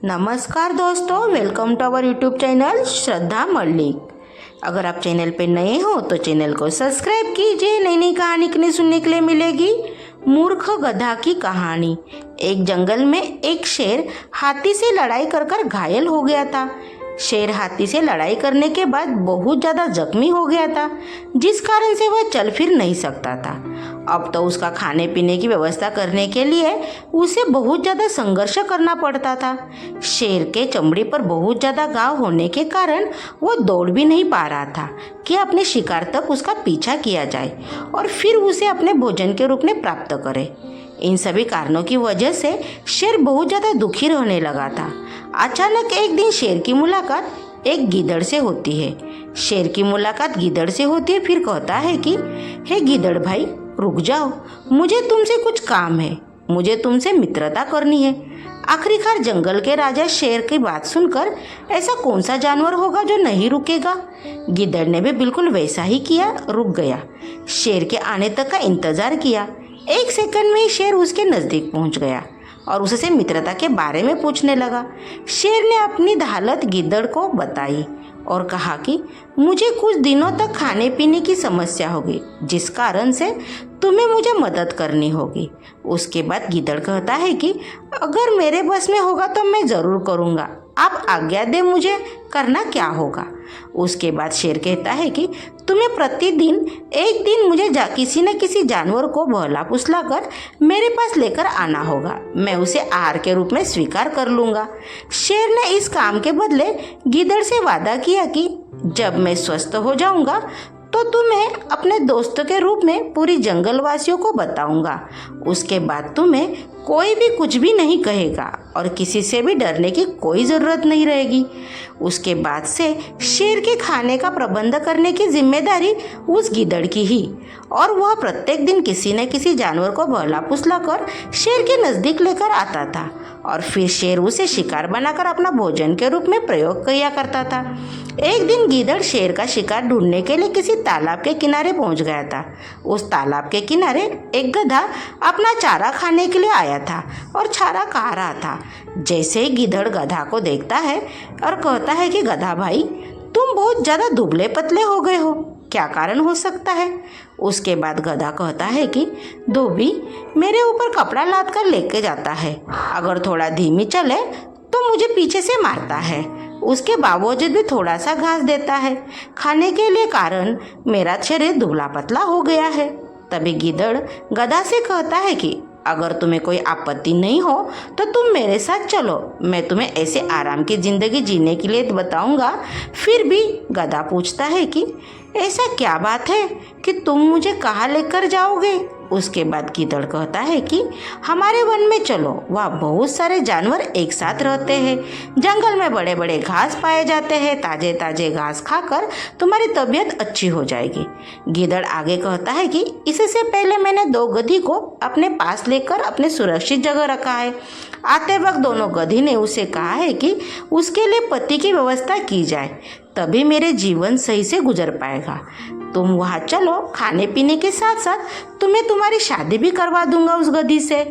नमस्कार दोस्तों, welcome to our YouTube channel Shraddha Mallik. अगर आप चैनल पे नए हो तो चैनल को सब्सक्राइब कीजिए। नई नई कहानी सुनने के लिए मिलेगी। मूर्ख गधा की कहानी। एक जंगल में एक शेर हाथी से लड़ाई कर घायल हो गया था। शेर हाथी से लड़ाई करने के बाद बहुत ज़्यादा जख्मी हो गया था, जिस कारण से वह चल फिर नहीं सकता था। अब तो उसका खाने पीने की व्यवस्था करने के लिए उसे बहुत ज़्यादा संघर्ष करना पड़ता था। शेर के चमड़ी पर बहुत ज़्यादा घाव होने के कारण वह दौड़ भी नहीं पा रहा था कि अपने शिकार तक उसका पीछा किया जाए और फिर उसे अपने भोजन के रूप में प्राप्त करे। इन सभी कारणों की वजह से शेर बहुत ज़्यादा दुखी रहने लगा था। अचानक एक दिन शेर की मुलाकात एक गीदड़ से होती है। शेर की मुलाकात गीदड़ से होती है, फिर कहता है कि हे गीदड़ भाई, रुक जाओ, मुझे तुमसे कुछ काम है, मुझे तुमसे मित्रता करनी है। आखिरकार जंगल के राजा शेर की बात सुनकर ऐसा कौन सा जानवर होगा जो नहीं रुकेगा। गीदड़ ने भी बिल्कुल वैसा ही किया, रुक गया। शेर के आने तक का इंतजार किया। एक सेकंड में ही शेर उसके नज़दीक पहुंच गया और उससे मित्रता के बारे में पूछने लगा। शेर ने अपनी हालत गीदड़ को बताई और कहा कि मुझे कुछ दिनों तक खाने पीने की समस्या होगी, जिस कारण से तुम्हें मुझे मदद करनी होगी। उसके बाद गीदड़ कहता है कि अगर मेरे बस में होगा तो मैं ज़रूर करूँगा, आप आज्ञा दे, मुझे करना क्या होगा। उसके बाद शेर कहता है कि तुम्हें प्रतिदिन एक दिन मुझे किसी न किसी जानवर को बहला फुसला कर मेरे पास लेकर आना होगा, मैं उसे आहार के रूप में स्वीकार कर लूँगा। शेर ने इस काम के बदले गीदड़ से वादा किया कि जब मैं स्वस्थ हो जाऊँगा तो तुम्हें अपने दोस्त के रूप में पूरी जंगलवासियों को बताऊंगा। उसके बाद तुम्हें कोई भी कुछ भी नहीं कहेगा और किसी से भी डरने की कोई ज़रूरत नहीं रहेगी। उसके बाद से शेर के खाने का प्रबंध करने की जिम्मेदारी उस गीदड़ की ही, और वह प्रत्येक दिन किसी न किसी जानवर को बहला फुसला कर शेर के नज़दीक लेकर आता था और फिर शेर उसे शिकार बनाकर अपना भोजन के रूप में प्रयोग किया करता था। एक दिन गीदड़ शेर का शिकार ढूंढने के लिए किसी तालाब के किनारे पहुंच गया था। उस तालाब के किनारे एक गधा अपना चारा खाने के लिए आया था और चारा खा रहा था। जैसे ही गीदड़ गधा को देखता है और कहता है कि गधा भाई, तुम बहुत ज़्यादा दुबले पतले हो गए हो, क्या कारण हो सकता है। उसके बाद गधा कहता है कि धोबी मेरे ऊपर कपड़ा लाद कर लेके जाता है, अगर थोड़ा धीमी चले तो मुझे पीछे से मारता है, उसके बावजूद भी थोड़ा सा घास देता है खाने के लिए, कारण मेरा शरीर दुबला पतला हो गया है। तभी गीदड़ गधा से कहता है कि अगर तुम्हें कोई आपत्ति नहीं हो तो तुम मेरे साथ चलो, मैं तुम्हें ऐसे आराम की ज़िंदगी जीने के लिए बताऊंगा। फिर भी गधा पूछता है कि ऐसा क्या बात है कि तुम मुझे कहाँ लेकर जाओगे। उसके बाद गीदड़ कहता है कि हमारे वन में चलो, वहाँ बहुत सारे जानवर एक साथ रहते हैं, जंगल में बड़े बड़े घास पाए जाते हैं, ताजे ताजे घास खाकर तुम्हारी तबीयत अच्छी हो जाएगी। गीदड़ आगे कहता है कि इससे पहले मैंने 2 गधी को अपने पास लेकर अपने सुरक्षित जगह रखा है। आते वक्त दोनों गधी ने उसे कहा है कि उसके लिए पति की व्यवस्था की जाए, तभी मेरे जीवन सही से गुजर पाएगा। तुम वहाँ चलो, खाने पीने के साथ साथ तुम्हें तुम्हारी शादी भी करवा दूंगा उस गधी से।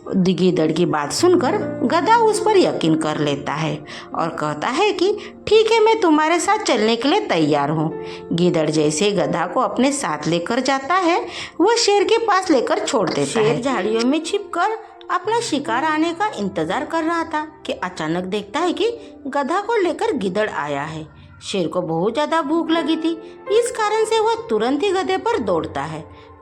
गीदड़ की बात सुनकर गधा उस पर यकीन कर लेता है और कहता है कि ठीक है, मैं तुम्हारे साथ चलने के लिए तैयार हूँ। गीदड़ जैसे ही गधा को अपने साथ लेकर जाता है, वह शेर के पास लेकर छोड़ देता है। शेर झाड़ियों में छिपकर अपना शिकार आने का इंतजार कर रहा था कि अचानक देखता है कि गधा को लेकर गीदड़ आया है। शेर को बहुत ज्यादा भूख लगी थी, इस कारण से वह तुरंत ही गधे पर दौड़ता है।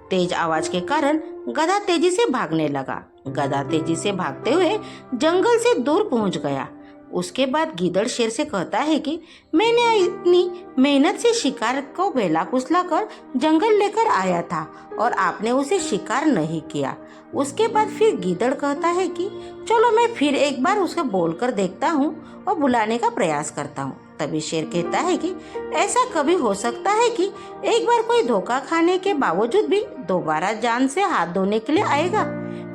तेज आवाज के कारण गधा तेजी से भागने लगा। गधा तेजी से भागते हुए जंगल से दूर पहुंच गया। उसके बाद गीदड़ शेर से कहता है कि मैंने इतनी मेहनत से शिकार को बहला फुसला कर जंगल लेकर आया था और आपने उसे शिकार नहीं किया। उसके बाद फिर गीदड़ कहता है कि चलो मैं फिर एक बार उसे बोलकर देखता हूँ और बुलाने का प्रयास करता हूँ। तभी शेर कहता है कि ऐसा कभी हो सकता है कि एक बार कोई धोखा खाने के बावजूद भी दोबारा जान से हाथ धोने के लिए आएगा।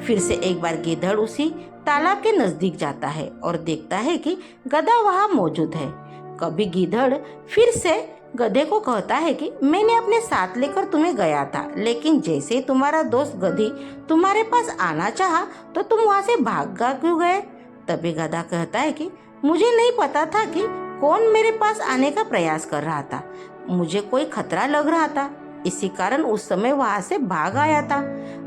फिर से एक बार गीदड़ उसी तालाब के नजदीक जाता है और देखता है कि गधा वहाँ मौजूद है। कभी गीदड़ फिर से गधे को कहता है कि मैंने अपने साथ लेकर तुम्हें गया था, लेकिन जैसे ही तुम्हारा दोस्त गधी तुम्हारे पास आना चाहा तो तुम वहाँ से भाग क्यों गए। तभी गधा कहता है कि मुझे नहीं पता था कि कौन मेरे पास आने का प्रयास कर रहा था। मुझे कोई खतरा लग रहा था, इसी कारण उस समय वहां से भाग आया था।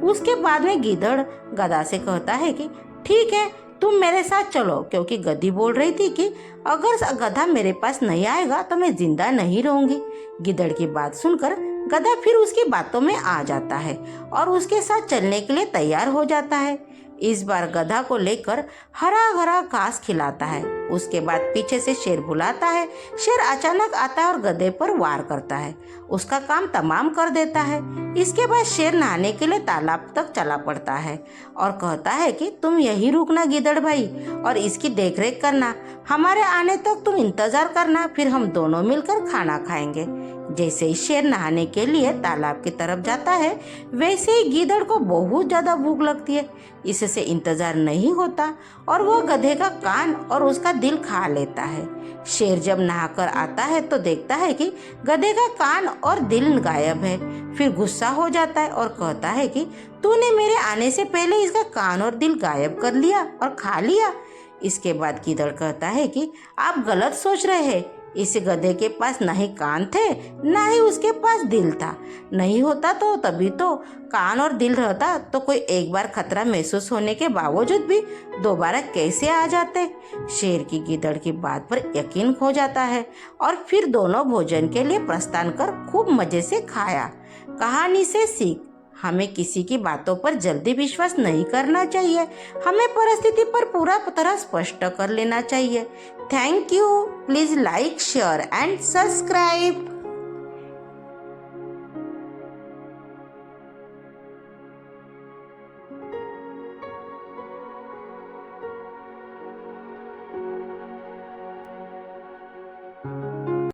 उसके बाद में गीदड़ गधा से कहता है कि ठीक है, तुम मेरे साथ चलो, क्योंकि गधी बोल रही थी कि अगर गधा मेरे पास नहीं आएगा तो मैं जिंदा नहीं रहूंगी। गीदड़ की बात सुनकर गधा फिर उसकी बातों में आ जाता है और उसके साथ चलने के लिए तैयार हो जाता है। इस बार गधा को लेकर हरा भरा घास खिलाता है। उसके बाद पीछे से शेर बुलाता है। शेर अचानक आता है और गधे पर वार करता है, उसका काम तमाम कर देता है। इसके बाद शेर नहाने के लिए तालाब तक चला पड़ता है और कहता है कि तुम यही रुकना गिदड़ भाई और इसकी देखरेख करना, हमारे आने तक तुम इंतजार करना, फिर हम दोनों मिलकर खाना खाएंगे। जैसे ही शेर नहाने के लिए तालाब की तरफ जाता है, वैसे ही गीदड़ को बहुत ज्यादा भूख लगती है। इससे इंतजार नहीं होता और वो गधे का कान और उसका दिल खा लेता है। शेर जब नहाकर आता है तो देखता है कि गधे का कान और दिल गायब है। फिर गुस्सा हो जाता है और कहता है कि तूने मेरे आने से पहले इसका कान और दिल गायब कर लिया और खा लिया। इसके बाद गीदड़ कहता है कि आप गलत सोच रहे हैं, इस गधे के पास न ही कान थे न ही उसके पास दिल था। नहीं होता तो तभी तो कान और दिल रहता तो कोई एक बार खतरा महसूस होने के बावजूद भी दोबारा कैसे आ जाते। शेर की गीदड़ की बात पर यकीन हो जाता है और फिर दोनों भोजन के लिए प्रस्थान कर खूब मजे से खाया। कहानी से सीख, हमें किसी की बातों पर जल्दी विश्वास नहीं करना चाहिए। हमें परिस्थिति पर पूरा तरह स्पष्ट कर लेना चाहिए। Thank you. Please like, share and subscribe.